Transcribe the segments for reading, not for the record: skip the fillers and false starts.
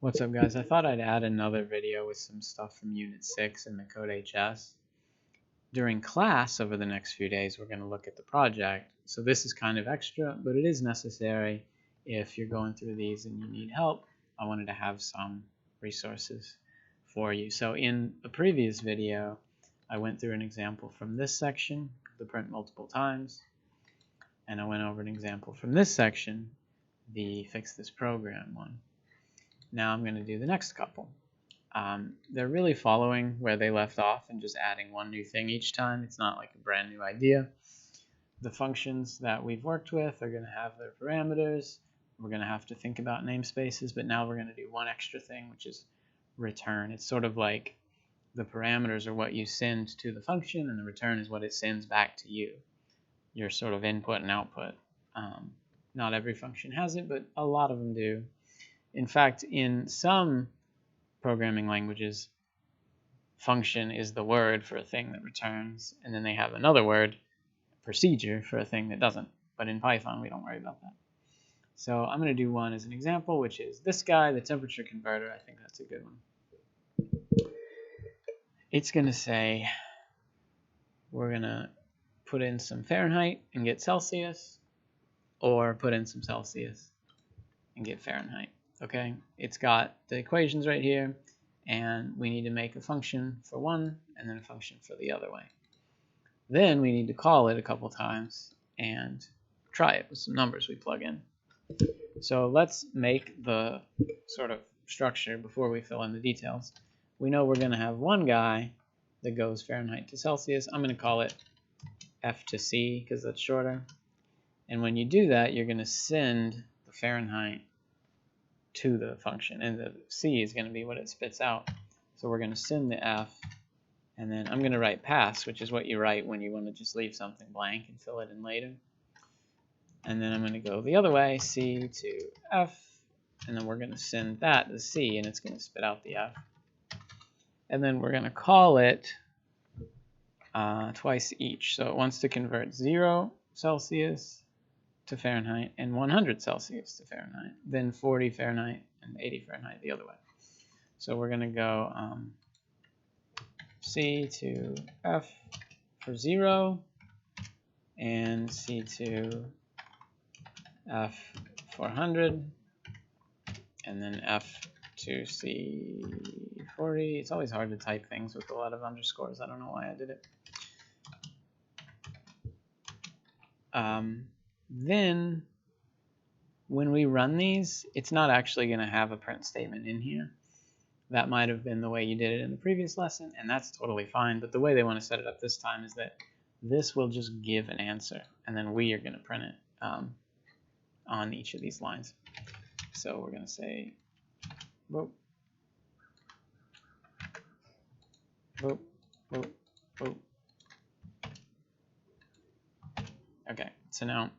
What's up, guys? I thought I'd add another video with some stuff from Unit 6 in the CodeHS. During class over the next few days, we're going to look at the project. So this is kind of extra, but it is necessary if you're going through these and you need help. I wanted to have some resources for you. So in a previous video, I went through an example from this section, the print multiple times, and I went over an example from this section, the fix this program one. Now I'm going to do the next couple. They're really following where they left off and just adding one new thing each time. It's not like a brand new idea. The functions that we've worked with are going to have their parameters. We're going to have to think about namespaces, but now we're going to do one extra thing, which is return. It's sort of like the parameters are what you send to the function, and the return is what it sends back to you, your sort of input and output. Not every function has it, but a lot of them do. In fact, in some programming languages, function is the word for a thing that returns, and then they have another word, procedure, for a thing that doesn't. But in Python, we don't worry about that. So I'm going to do one as an example, which is this guy, the temperature converter. I think that's a good one. It's going to say we're going to put in some Fahrenheit and get Celsius, or put in some Celsius and get Fahrenheit. Okay, it's got the equations right here, and we need to make a function for one and then a function for the other way. Then we need to call it a couple times and try it with some numbers we plug in. So let's make the sort of structure before we fill in the details. We know we're going to have one guy that goes Fahrenheit to Celsius. I'm going to call it F to C because that's shorter. And when you do that, you're going to send the Fahrenheit to the function, and the C is going to be what it spits out. So we're going to send the F, and then I'm going to write pass, which is what you write when you want to just leave something blank and fill it in later. And then I'm going to go the other way, C to F, and then we're going to send that to C, and it's going to spit out the F. And then we're going to call it twice each. So it wants to convert 0 Celsius to Fahrenheit and 100 Celsius to Fahrenheit, then 40 Fahrenheit and 80 Fahrenheit the other way. So we're going to go C to F for 0 and C to F for 100 and then F to C 40. It's always hard to type things with a lot of underscores. I don't know why I did it. Then when we run these, it's not actually going to have a print statement in here. That might have been the way you did it in the previous lesson, and that's totally fine. But the way they want to set it up this time is that this will just give an answer, and then we are going to print it on each of these lines. So we're going to say, whoop, whoop, whoop, whoop. Okay, so now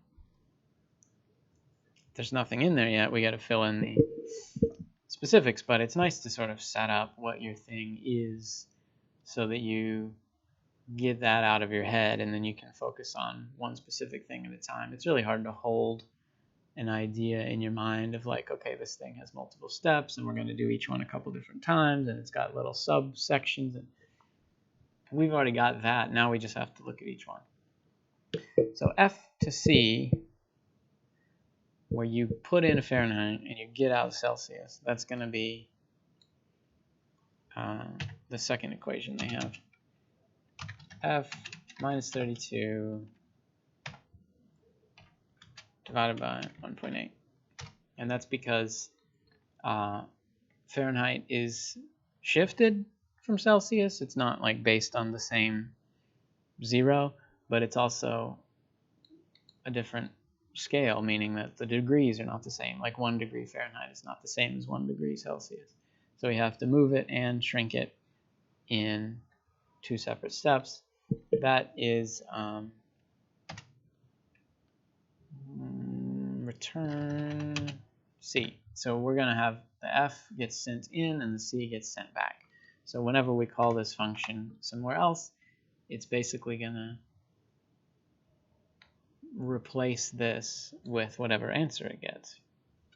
there's nothing in there yet. We got to fill in the specifics, but it's nice to sort of set up what your thing is so that you get that out of your head and then you can focus on one specific thing at a time. It's really hard to hold an idea in your mind of like, okay, this thing has multiple steps and we're going to do each one a couple different times and it's got little subsections, and we've already got that. Now we just have to look at each one. So F to C, where you put in a Fahrenheit and you get out Celsius, that's going to be the second equation they have. F minus 32 divided by 1.8. And that's because Fahrenheit is shifted from Celsius. It's not like based on the same 0, but it's also a different scale, meaning that the degrees are not the same. Like 1 degree Fahrenheit is not the same as 1 degree Celsius. So we have to move it and shrink it in 2 separate steps. That is return C. So we're going to have the F gets sent in and the C gets sent back. So whenever we call this function somewhere else, it's basically going to replace this with whatever answer it gets.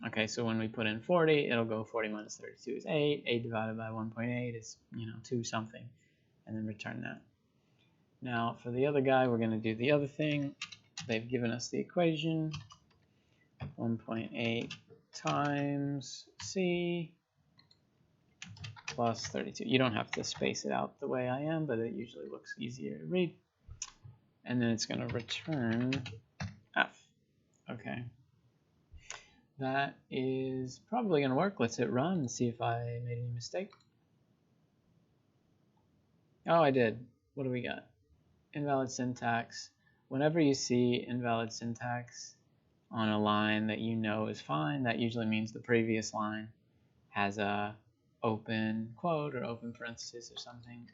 Okay, so when we put in 40, it'll go 40 minus 32 is 8. 8 divided by 1.8 is, 2 something, and then return that. Now, for the other guy, we're going to do the other thing. They've given us the equation, 1.8 times C plus 32. You don't have to space it out the way I am, but it usually looks easier to read. And then it's going to return F. Okay. That is probably going to work. Let's hit run and see if I made any mistake. Oh, I did. What do we got? Invalid syntax. Whenever you see invalid syntax on a line that you know is fine, that usually means the previous line has a open quote or open parenthesis or something.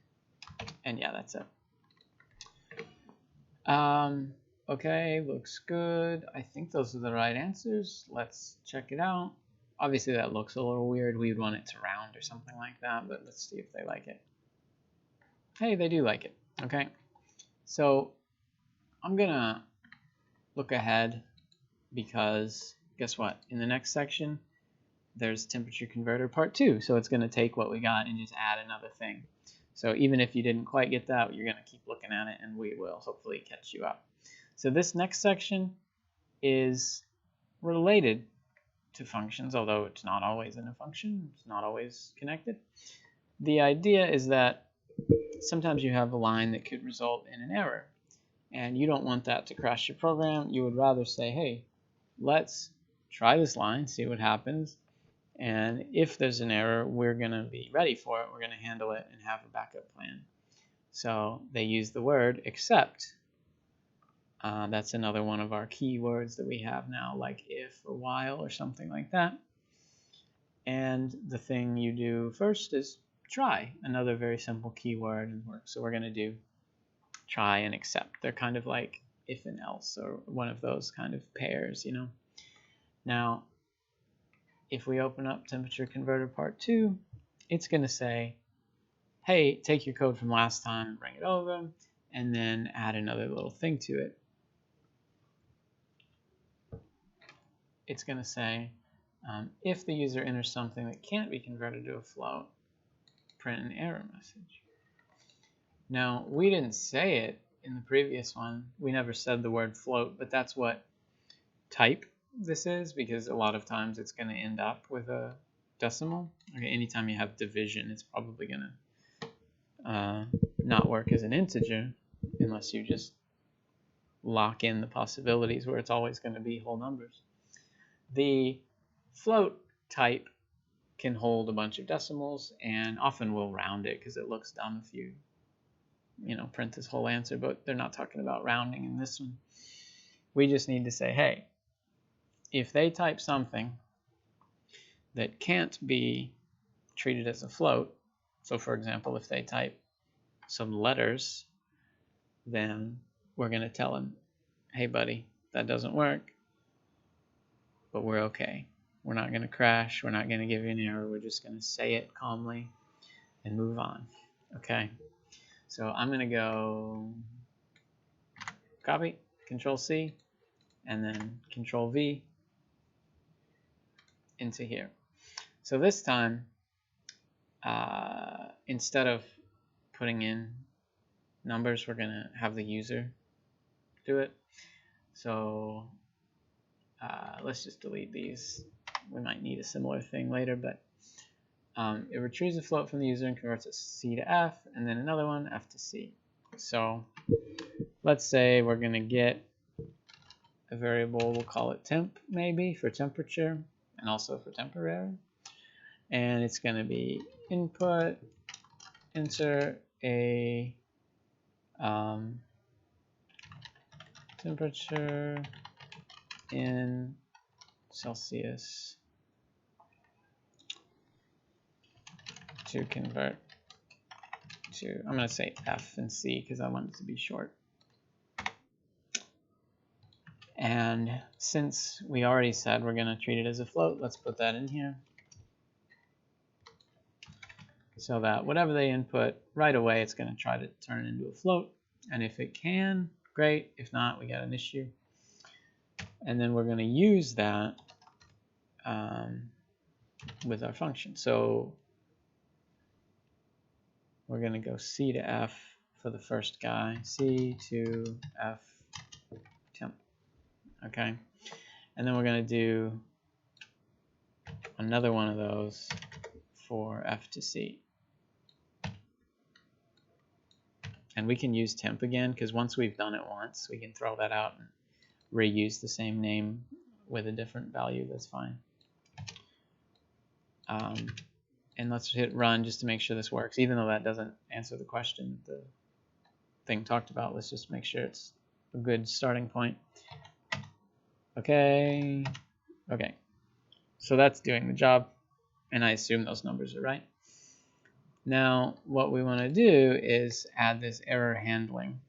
And yeah, that's it. Okay, looks good. I think those are the right answers. Let's check it out. Obviously that looks a little weird. We would want it to round or something like that, but let's see if they like it. Hey, they do like it. Okay, so I'm gonna look ahead because guess what? In the next section, there's temperature converter part 2. So it's gonna take what we got and just add another thing. So even if you didn't quite get that, you're gonna keep looking at it and we will hopefully catch you up. So this next section is related to functions, although it's not always in a function, it's not always connected. The idea is that sometimes you have a line that could result in an error, and you don't want that to crash your program. You would rather say, hey, let's try this line, see what happens, and if there's an error, we're going to be ready for it. We're going to handle it and have a backup plan. So they use the word except. That's another one of our keywords that we have now, like if or while or something like that. And the thing you do first is try, another very simple keyword and work. So we're going to do try and except. They're kind of like if and else, or one of those kind of pairs, Now, if we open up temperature converter part 2, it's going to say, hey, take your code from last time and bring it over, and then add another little thing to it. It's going to say, if the user enters something that can't be converted to a float, print an error message. Now, we didn't say it in the previous one. We never said the word float, but that's what type this is, because a lot of times it's going to end up with a decimal. Okay, anytime you have division, it's probably going to not work as an integer unless you just lock in the possibilities where it's always going to be whole numbers. The float type can hold a bunch of decimals, and often we'll round it because it looks dumb if you print this whole answer, but they're not talking about rounding in this one. We just need to say, hey, if they type something that can't be treated as a float, so for example, if they type some letters, then we're going to tell them, hey buddy, that doesn't work, but we're okay. We're not going to crash. We're not going to give you an error. We're just going to say it calmly and move on. Okay. So I'm going to go copy, Control C, and then Control V into here. So this time, instead of putting in numbers, we're going to have the user do it. So let's just delete these. We might need a similar thing later, but it retrieves a float from the user and converts it C to F, and then another one, F to C. So let's say we're going to get a variable, we'll call it temp maybe, for temperature and also for temporary. And it's going to be input, enter a temperature in Celsius to convert to, I'm going to say F and C because I want it to be short. And since we already said we're going to treat it as a float, let's put that in here. So that whatever they input, right away it's going to try to turn it into a float. And if it can, great. If not, we got an issue. And then we're going to use that with our function. So we're going to go C to F for the first guy, C to F temp. Okay, and then we're going to do another one of those for F to C. And we can use temp again, because once we've done it once, we can throw that out and reuse the same name with a different value. That's fine. And let's hit run just to make sure this works, even though that doesn't answer the question the thing talked about. Let's just make sure it's a good starting point. Okay. So that's doing the job, and I assume those numbers are right. Now what we want to do is add this error handling.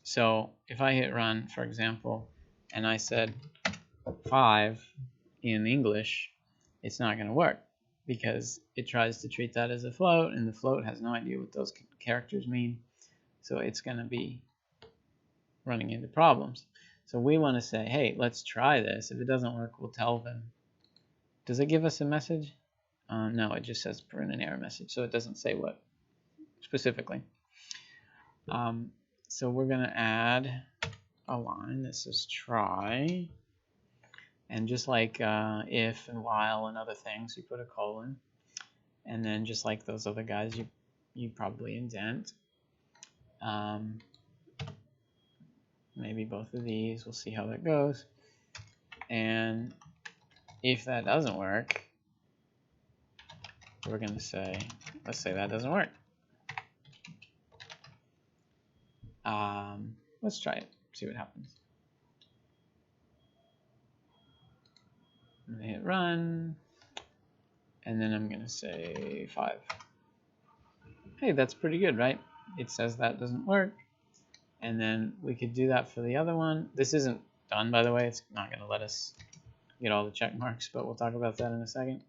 So if I hit run, for example, and I said 5 in English, it's not going to work, because it tries to treat that as a float, and the float has no idea what those characters mean. So it's going to be running into problems. So we want to say, hey, let's try this. If it doesn't work, we'll tell them. Does it give us a message? No, it just says print an error message, so it doesn't say what specifically. So we're going to add a line that says try. And just like if and while and other things, you put a colon. And then just like those other guys, you probably indent. Maybe both of these. We'll see how that goes. And if that doesn't work, we're going to say, let's say that doesn't work. Let's try it, see what happens. I'm going to hit run, and then I'm going to say 5. Hey, that's pretty good, right? It says that doesn't work. And then we could do that for the other one. This isn't done, by the way. It's not going to let us get all the check marks, but we'll talk about that in a second.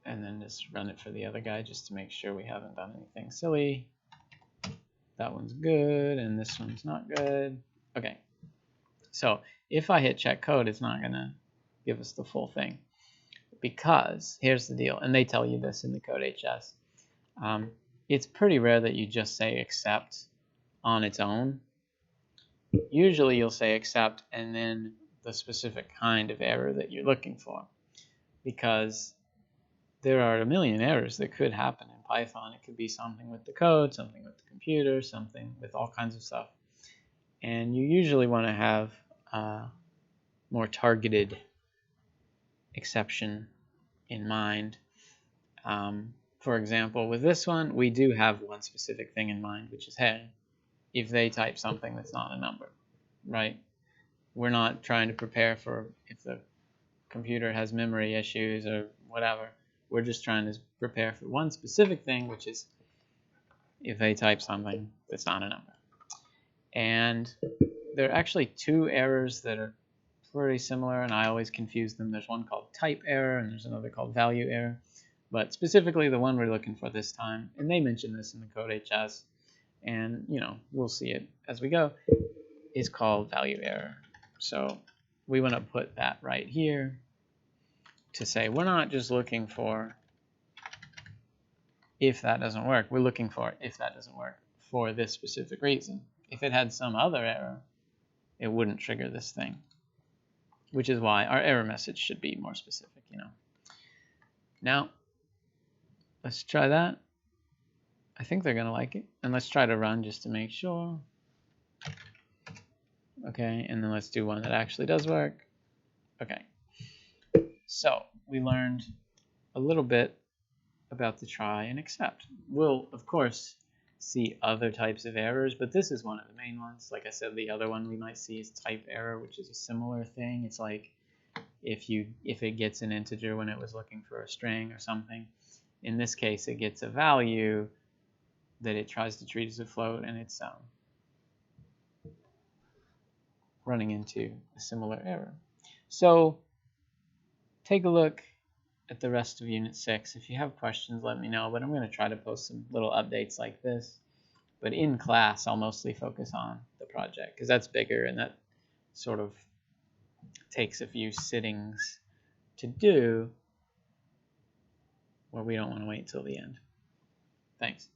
And then just run it for the other guy just to make sure we haven't done anything silly. That one's good, and this one's not good. Okay, so if I hit check code, it's not going to give us the full thing. Because, here's the deal, and they tell you this in the CodeHS. It's pretty rare that you just say accept on its own. Usually you'll say accept and then the specific kind of error that you're looking for. Because there are a million errors that could happen in Python. It could be something with the code, something with the computer, something with all kinds of stuff. And you usually want to have a more targeted exception in mind. For example, with this one, we do have one specific thing in mind, which is, hey, if they type something that's not a number, right? We're not trying to prepare for if the computer has memory issues or whatever. We're just trying to prepare for one specific thing, which is if they type something that's not a number. And there are actually 2 errors that are pretty similar, and I always confuse them. There's one called type error, and there's another called value error. But specifically the one we're looking for this time, and they mention this in the CodeHS, and we'll see it as we go, is called value error. So we want to put that right here to say we're not just looking for if that doesn't work. We're looking for if that doesn't work for this specific reason. If it had some other error, it wouldn't trigger this thing, which is why our error message should be more specific, Now, let's try that. I think they're going to like it. And let's try to run just to make sure. Okay, and then let's do one that actually does work. Okay. So we learned a little bit about the try and accept. We'll, of course, see other types of errors, but this is one of the main ones. Like I said, the other one we might see is type error, which is a similar thing. It's like if it gets an integer when it was looking for a string or something. In this case, it gets a value that it tries to treat as a float, and it's running into a similar error. So take a look at the rest of Unit 6. If you have questions, let me know, but I'm going to try to post some little updates like this But in class, I'll mostly focus on the project because that's bigger and that sort of takes a few sittings to do, where we don't want to wait until the end. Thanks.